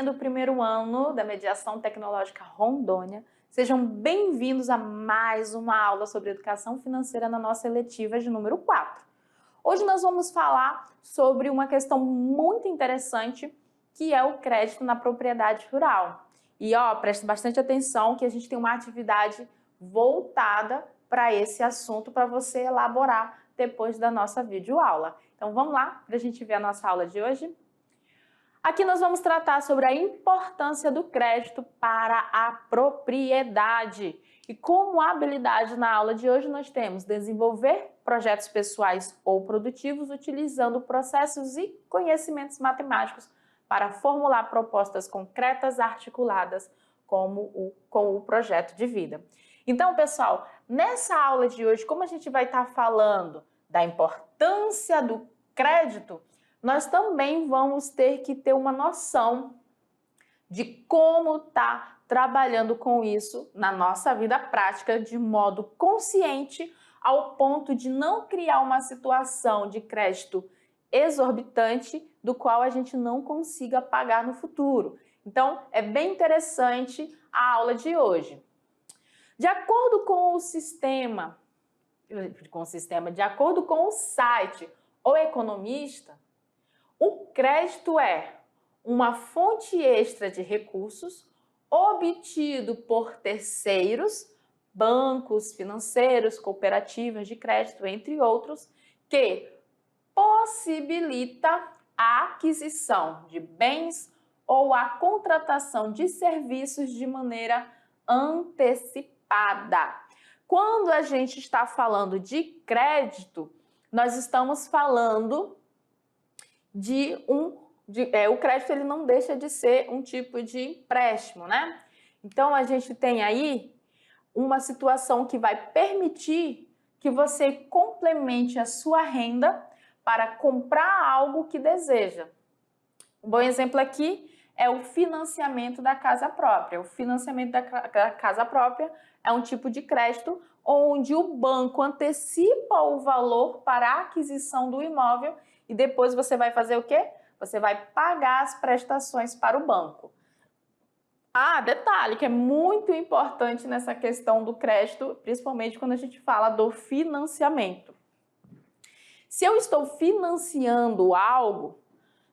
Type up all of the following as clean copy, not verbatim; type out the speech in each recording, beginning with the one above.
turminha do primeiro ano da Mediação Tecnológica Rondônia. Sejam bem-vindos a mais uma aula sobre educação financeira na nossa eletiva de número 4. Hoje nós vamos falar sobre uma questão muito interessante, que é o crédito na propriedade rural. E preste bastante atenção que a gente tem uma atividade voltada para esse assunto para você elaborar depois da nossa videoaula. Então vamos lá para a gente ver a nossa aula de hoje? Aqui nós vamos tratar sobre a importância do crédito para a propriedade. E como habilidade na aula de hoje nós temos desenvolver projetos pessoais ou produtivos utilizando processos e conhecimentos matemáticos para formular propostas concretas articuladas com o projeto de vida. Então, pessoal, nessa aula de hoje, como a gente vai estar falando da importância do crédito, nós também vamos ter que ter uma noção de como tá trabalhando com isso na nossa vida prática de modo consciente, ao ponto de não criar uma situação de crédito exorbitante do qual a gente não consiga pagar no futuro. Então, é bem interessante a aula de hoje. De acordo com o de acordo com o site O Economista, o crédito é uma fonte extra de recursos obtido por terceiros, bancos, financeiros, cooperativas de crédito, entre outros, que possibilita a aquisição de bens ou a contratação de serviços de maneira antecipada. Quando a gente está falando de crédito, nós estamos falando o crédito ele não deixa de ser um tipo de empréstimo, né? Então a gente tem aí uma situação que vai permitir que você complemente a sua renda para comprar algo que deseja. Um bom exemplo aqui é o financiamento da casa própria. O financiamento da casa própria é um tipo de crédito onde o banco antecipa o valor para a aquisição do imóvel e depois você vai fazer o quê? Você vai pagar as prestações para o banco. Detalhe que é muito importante nessa questão do crédito, principalmente quando a gente fala do financiamento. Se eu estou financiando algo,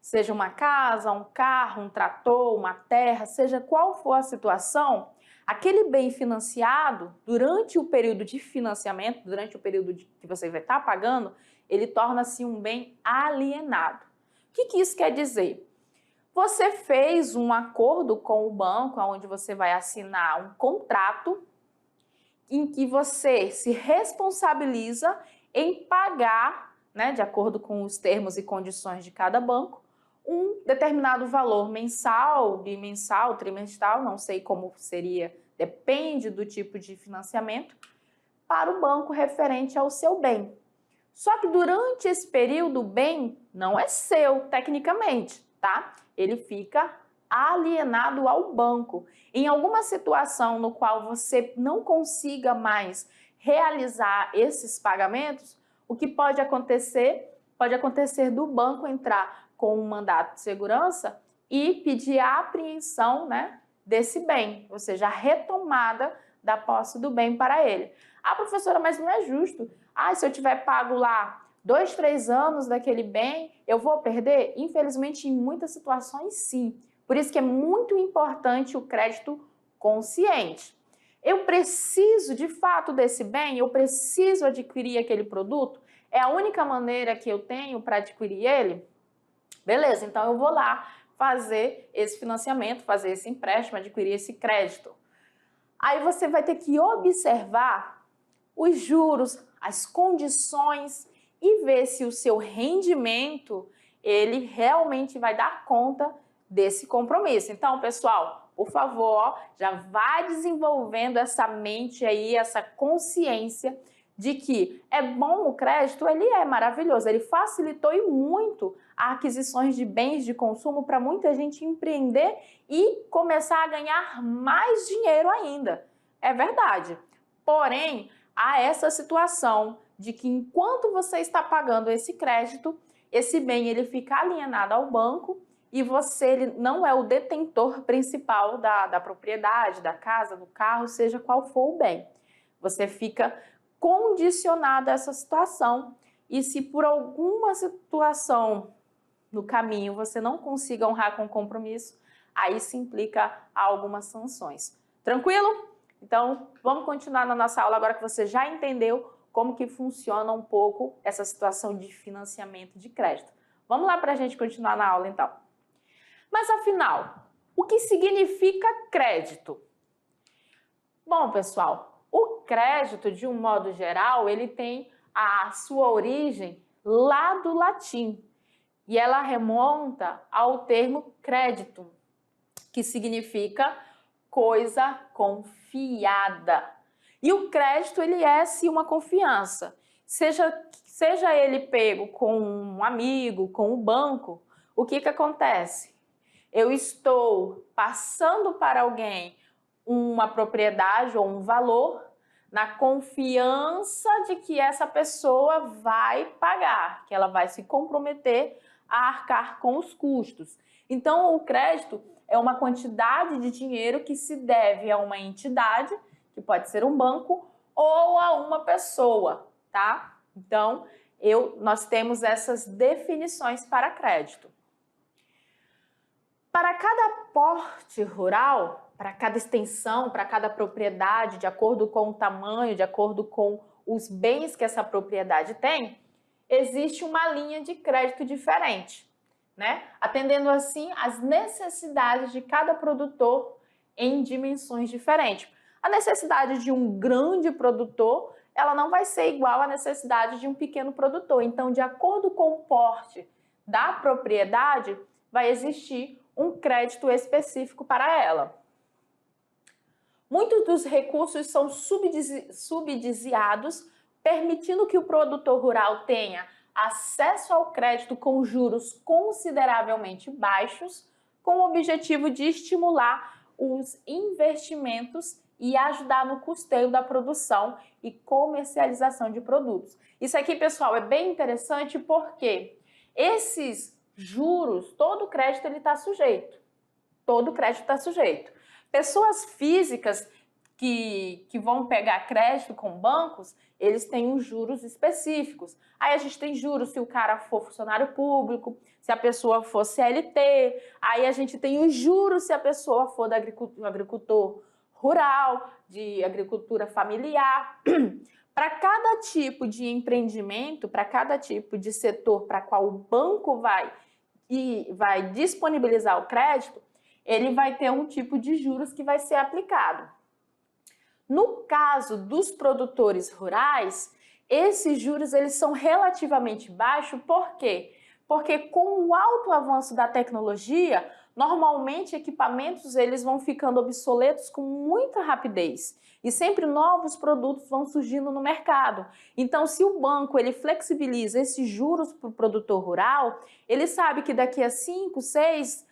seja uma casa, um carro, um trator, uma terra, seja qual for a situação, aquele bem financiado, durante o período de financiamento, durante o período que você vai estar pagando, ele torna-se um bem alienado. O que isso quer dizer? Você fez um acordo com o banco, onde você vai assinar um contrato em que você se responsabiliza em pagar, né, de acordo com os termos e condições de cada banco, um determinado valor mensal, bimensal, trimestral, não sei como seria, depende do tipo de financiamento, para o banco referente ao seu bem. Só que durante esse período o bem não é seu, tecnicamente, tá? Ele fica alienado ao banco. Em alguma situação no qual você não consiga mais realizar esses pagamentos, o que pode acontecer? Pode acontecer do banco entrar com um mandato de segurança e pedir a apreensão, né, desse bem, ou seja, a retomada da posse do bem para ele. Professora, mas não é justo. Se eu tiver pago lá 2, 3 anos daquele bem, eu vou perder? Infelizmente, em muitas situações, sim. Por isso que é muito importante o crédito consciente. Eu preciso, de fato, desse bem? Eu preciso adquirir aquele produto? É a única maneira que eu tenho para adquirir ele? Beleza, então eu vou lá fazer esse financiamento, fazer esse empréstimo, adquirir esse crédito. Aí você vai ter que observar os juros, as condições e ver se o seu rendimento ele realmente vai dar conta desse compromisso. Então, pessoal, por favor, já vai desenvolvendo essa mente aí, essa consciência de que é bom o crédito, ele é maravilhoso, ele facilitou e muito a aquisições de bens de consumo para muita gente empreender e começar a ganhar mais dinheiro ainda. É verdade. Porém, há essa situação de que enquanto você está pagando esse crédito, esse bem ele fica alienado ao banco e você ele não é o detentor principal da propriedade, da casa, do carro, seja qual for o bem. Você fica condicionado a essa situação e se por alguma situação no caminho você não consiga honrar com o compromisso, aí se implica algumas sanções. Tranquilo? Então, vamos continuar na nossa aula agora que você já entendeu como que funciona um pouco essa situação de financiamento de crédito. Vamos lá para a gente continuar na aula então. Mas afinal, o que significa crédito? Bom, pessoal, o crédito, de um modo geral, ele tem a sua origem lá do latim e ela remonta ao termo crédito, que significa coisa confiada. E o crédito, ele é sim uma confiança. Seja ele pego com um amigo, com o banco, o que acontece? Eu estou passando para alguém uma propriedade ou um valor na confiança de que essa pessoa vai pagar, que ela vai se comprometer a arcar com os custos. Então, o crédito é uma quantidade de dinheiro que se deve a uma entidade, que pode ser um banco, ou a uma pessoa, tá? Então, nós temos essas definições para crédito. Para cada porte rural, para cada extensão, para cada propriedade, de acordo com o tamanho, de acordo com os bens que essa propriedade tem, existe uma linha de crédito diferente, né? Atendendo assim às necessidades de cada produtor em dimensões diferentes. A necessidade de um grande produtor, ela não vai ser igual à necessidade de um pequeno produtor. Então, de acordo com o porte da propriedade, vai existir um crédito específico para ela. Muitos dos recursos são subsidiados, permitindo que o produtor rural tenha acesso ao crédito com juros consideravelmente baixos, com o objetivo de estimular os investimentos e ajudar no custeio da produção e comercialização de produtos. Isso aqui, pessoal, é bem interessante porque esses juros, todo o crédito está sujeito. Todo o crédito está sujeito. Pessoas físicas que vão pegar crédito com bancos, eles têm os juros específicos. Aí a gente tem juros se o cara for funcionário público, se a pessoa for CLT, aí a gente tem os juros se a pessoa for do agricultor rural, de agricultura familiar. Para cada tipo de empreendimento, para cada tipo de setor para qual o banco vai disponibilizar o crédito, ele vai ter um tipo de juros que vai ser aplicado. No caso dos produtores rurais, esses juros eles são relativamente baixos, por quê? Porque com o alto avanço da tecnologia, normalmente equipamentos eles vão ficando obsoletos com muita rapidez e sempre novos produtos vão surgindo no mercado. Então, se o banco ele flexibiliza esses juros para o produtor rural, ele sabe que daqui a 5, 6,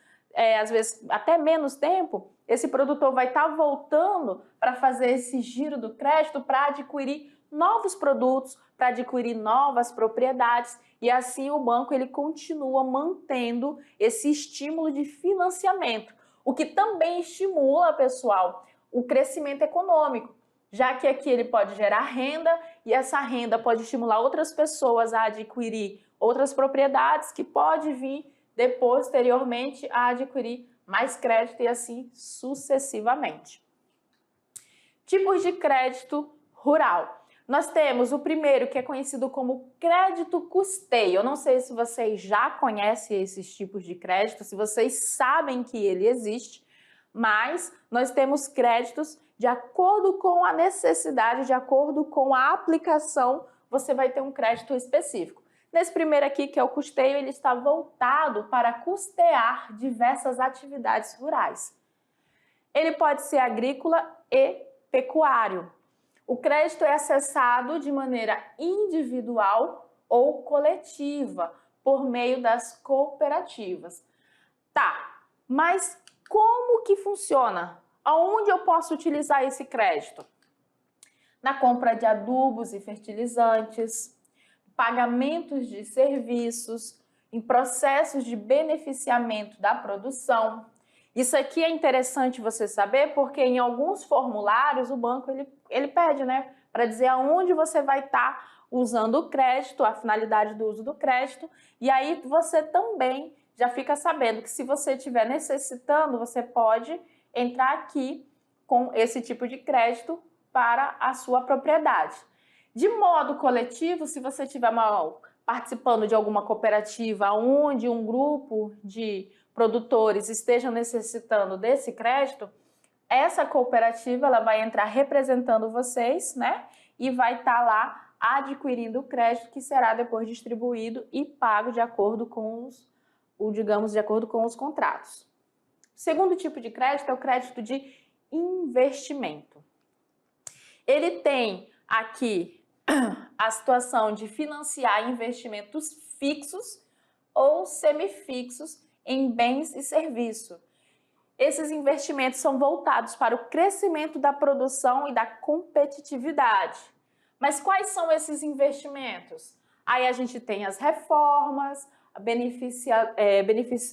às vezes até menos tempo, esse produtor vai estar voltando para fazer esse giro do crédito para adquirir novos produtos, para adquirir novas propriedades e assim o banco ele continua mantendo esse estímulo de financiamento, o que também estimula, pessoal, o crescimento econômico, já que aqui ele pode gerar renda e essa renda pode estimular outras pessoas a adquirir outras propriedades que pode vir posteriormente a adquirir mais crédito e assim sucessivamente. Tipos de crédito rural. Nós temos o primeiro, que é conhecido como crédito custeio. Eu não sei se vocês já conhecem esses tipos de crédito, se vocês sabem que ele existe, mas nós temos créditos de acordo com a necessidade, de acordo com a aplicação, você vai ter um crédito específico. Nesse primeiro aqui, que é o custeio, ele está voltado para custear diversas atividades rurais. Ele pode ser agrícola e pecuário. O crédito é acessado de maneira individual ou coletiva, por meio das cooperativas. Tá, mas como que funciona? Aonde eu posso utilizar esse crédito? Na compra de adubos e fertilizantes, pagamentos de serviços, em processos de beneficiamento da produção. Isso aqui é interessante você saber porque em alguns formulários o banco ele pede, né, para dizer aonde você vai estar usando o crédito, a finalidade do uso do crédito, e aí você também já fica sabendo que se você estiver necessitando, você pode entrar aqui com esse tipo de crédito para a sua propriedade. De modo coletivo, se você estiver participando de alguma cooperativa onde um grupo de produtores estejam necessitando desse crédito, essa cooperativa ela vai entrar representando vocês, né? E vai estar lá adquirindo o crédito que será depois distribuído e pago de acordo com de acordo com os contratos. O segundo tipo de crédito é o crédito de investimento. Ele tem aqui a situação de financiar investimentos fixos ou semifixos em bens e serviços. Esses investimentos são voltados para o crescimento da produção e da competitividade. Mas quais são esses investimentos? Aí a gente tem as reformas,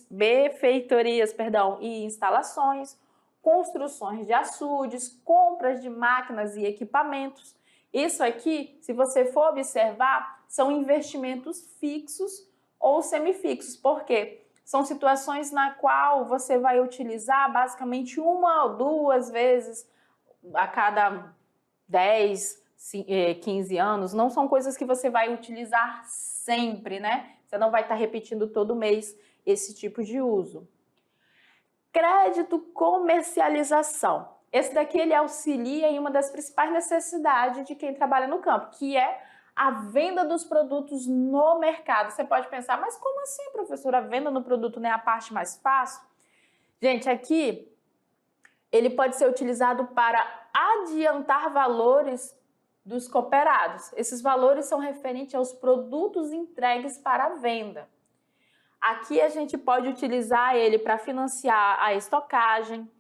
benfeitorias, e instalações, construções de açudes, compras de máquinas e equipamentos. Isso aqui, se você for observar, são investimentos fixos ou semifixos. Por quê? São situações na qual você vai utilizar basicamente uma ou duas vezes a cada 10, 15 anos. Não são coisas que você vai utilizar sempre, né? Você não vai estar repetindo todo mês esse tipo de uso. Crédito comercialização. Esse daqui ele auxilia em uma das principais necessidades de quem trabalha no campo, que é a venda dos produtos no mercado. Você pode pensar, mas como assim, professora? A venda no produto não é a parte mais fácil? Gente, aqui ele pode ser utilizado para adiantar valores dos cooperados. Esses valores são referentes aos produtos entregues para a venda. Aqui a gente pode utilizar ele para financiar a estocagem,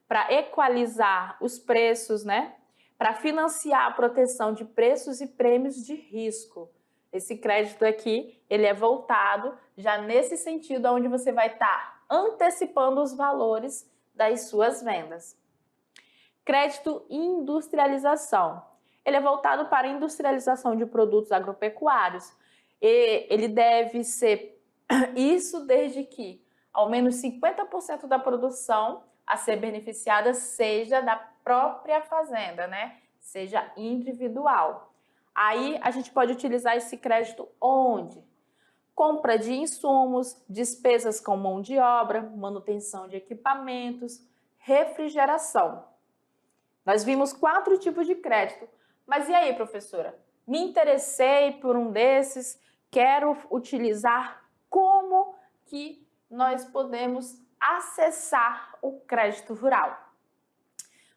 para equalizar os preços, né? Para financiar a proteção de preços e prêmios de risco. Esse crédito aqui, ele é voltado já nesse sentido, onde você vai estar antecipando os valores das suas vendas. Crédito industrialização. Ele é voltado para a industrialização de produtos agropecuários. E ele deve ser isso desde que ao menos 50% da produção a ser beneficiada seja da própria fazenda, né? Seja individual. Aí a gente pode utilizar esse crédito onde? Compra de insumos, despesas com mão de obra, manutenção de equipamentos, refrigeração. Nós vimos 4 tipos de crédito. Mas e aí, professora? Me interessei por um desses, quero utilizar. Como que nós podemos acessar o crédito rural?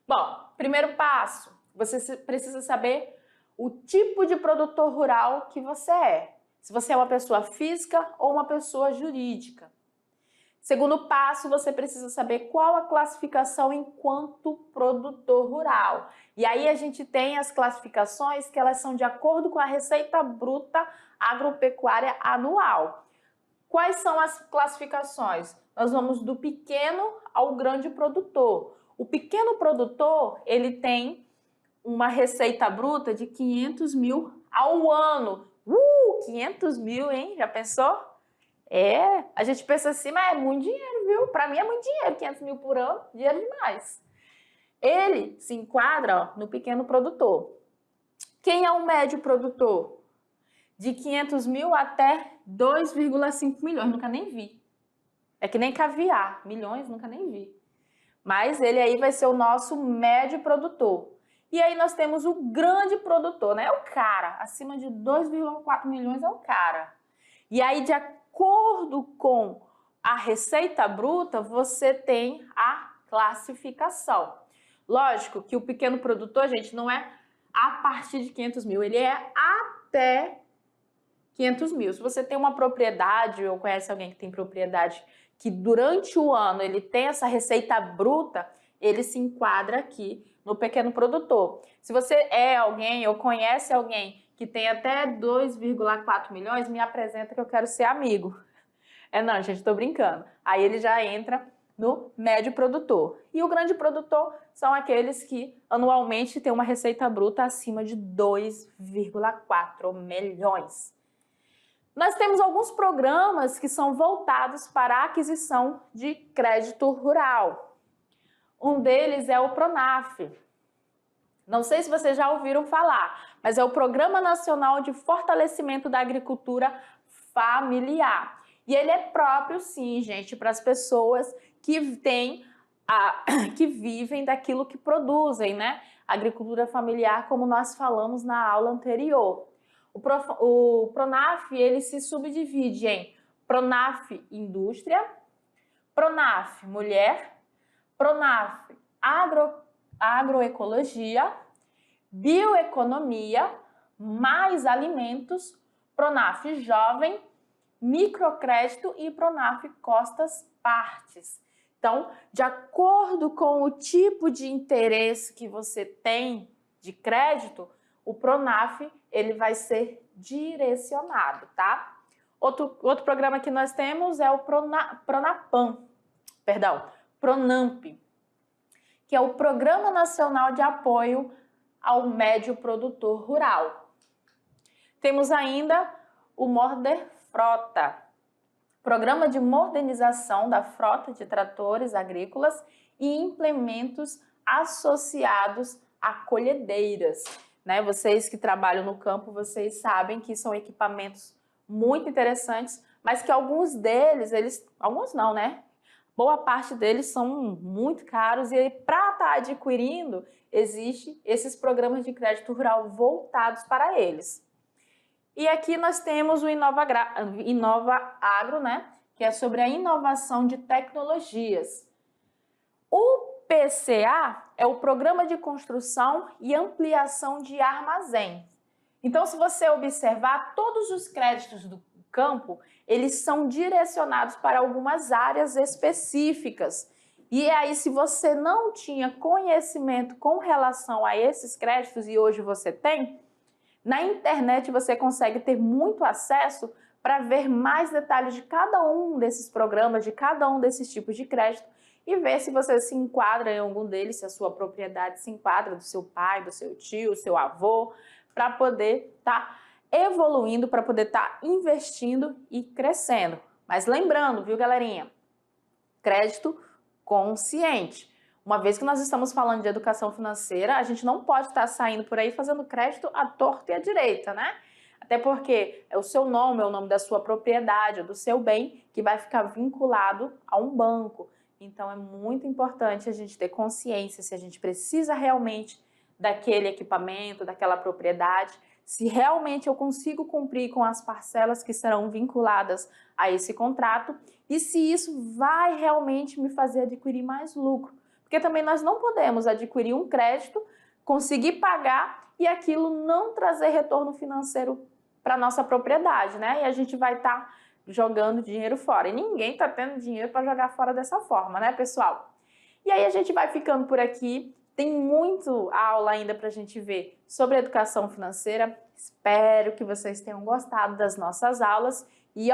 Bom, primeiro passo, você precisa saber o tipo de produtor rural que você é. Se você é uma pessoa física ou uma pessoa jurídica. Segundo passo, você precisa saber qual a classificação enquanto produtor rural. E aí a gente tem as classificações que elas são de acordo com a Receita Bruta Agropecuária Anual. Quais são as classificações? Nós vamos do pequeno ao grande produtor. O pequeno produtor, ele tem uma receita bruta de 500 mil ao ano. 500 mil, hein? Já pensou? A gente pensa assim, mas é muito dinheiro, viu? Para mim é muito dinheiro, 500 mil por ano, dinheiro demais. Ele se enquadra no pequeno produtor. Quem é o médio produtor? De 500 mil até 2,5 milhões, nunca nem vi. É que nem caviar, milhões, nunca nem vi. Mas ele aí vai ser o nosso médio produtor. E aí nós temos o grande produtor, né? É o cara, acima de 2,4 milhões é o cara. E aí, de acordo com a receita bruta, você tem a classificação. Lógico que o pequeno produtor, gente, não é a partir de 500 mil, ele é até 500 mil. Se você tem uma propriedade ou conhece alguém que tem propriedade que durante o ano ele tem essa receita bruta, ele se enquadra aqui no pequeno produtor. Se você é alguém ou conhece alguém que tem até 2,4 milhões, me apresenta que eu quero ser amigo. Não, gente, estou brincando. Aí ele já entra no médio produtor. E o grande produtor são aqueles que anualmente têm uma receita bruta acima de 2,4 milhões. Nós temos alguns programas que são voltados para a aquisição de crédito rural. Um deles é o Pronaf. Não sei se vocês já ouviram falar, mas é o Programa Nacional de Fortalecimento da Agricultura Familiar. E ele é próprio, sim, gente, para as pessoas que que vivem daquilo que produzem, né? Agricultura familiar, como nós falamos na aula anterior. O Pronaf, ele se subdivide em Pronaf Indústria, Pronaf Mulher, Pronaf Agroecologia, Bioeconomia, Mais Alimentos, Pronaf Jovem, Microcrédito e Pronaf Costas Partes. Então, de acordo com o tipo de interesse que você tem de crédito, o Pronaf ele vai ser direcionado, tá? Outro programa que nós temos é o Pronamp, que é o Programa Nacional de Apoio ao Médio Produtor Rural. Temos ainda o Moderfrota, Programa de Modernização da Frota de Tratores Agrícolas e Implementos associados a colhedeiras. Né? Vocês que trabalham no campo, vocês sabem que são equipamentos muito interessantes, mas que alguns deles, alguns não, né? Boa parte deles são muito caros e para estar adquirindo, existem esses programas de crédito rural voltados para eles. E aqui nós temos o Inova Agro, né? Que é sobre a inovação de tecnologias. O PCA é o Programa de Construção e Ampliação de Armazém. Então, se você observar, todos os créditos do campo, eles são direcionados para algumas áreas específicas. E aí, se você não tinha conhecimento com relação a esses créditos, e hoje você tem, na internet você consegue ter muito acesso para ver mais detalhes de cada um desses programas, de cada um desses tipos de crédito e ver se você se enquadra em algum deles, se a sua propriedade se enquadra do seu pai, do seu tio, do seu avô, para poder estar evoluindo, para poder estar investindo e crescendo. Mas lembrando, viu, galerinha? Crédito consciente. Uma vez que nós estamos falando de educação financeira, a gente não pode estar saindo por aí fazendo crédito à torta e à direita, né? Até porque é o seu nome, é o nome da sua propriedade, do seu bem, que vai ficar vinculado a um banco. Então é muito importante a gente ter consciência se a gente precisa realmente daquele equipamento, daquela propriedade, se realmente eu consigo cumprir com as parcelas que serão vinculadas a esse contrato e se isso vai realmente me fazer adquirir mais lucro. Porque também nós não podemos adquirir um crédito, conseguir pagar e aquilo não trazer retorno financeiro para a nossa propriedade, né? E a gente vai estar jogando dinheiro fora. E ninguém está tendo dinheiro para jogar fora dessa forma, né, pessoal? E aí a gente vai ficando por aqui. Tem muito aula ainda para a gente ver sobre educação financeira. Espero que vocês tenham gostado das nossas aulas. E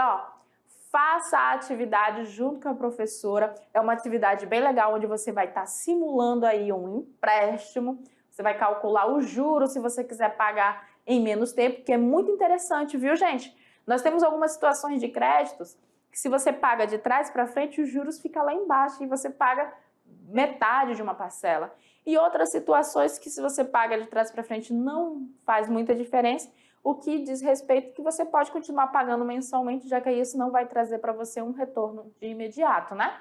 faça a atividade junto com a professora. É uma atividade bem legal, onde você vai estar simulando aí um empréstimo. Você vai calcular os juros se você quiser pagar em menos tempo, que é muito interessante, viu, gente? Nós temos algumas situações de créditos que se você paga de trás para frente, os juros ficam lá embaixo e você paga metade de uma parcela. E outras situações que se você paga de trás para frente não faz muita diferença, o que diz respeito que você pode continuar pagando mensalmente, já que isso não vai trazer para você um retorno de imediato, né?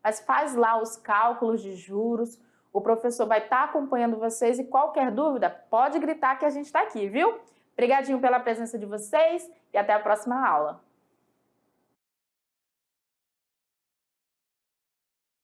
Mas faz lá os cálculos de juros, o professor vai estar acompanhando vocês e qualquer dúvida, pode gritar que a gente está aqui, viu? Obrigadinho pela presença de vocês e até a próxima aula.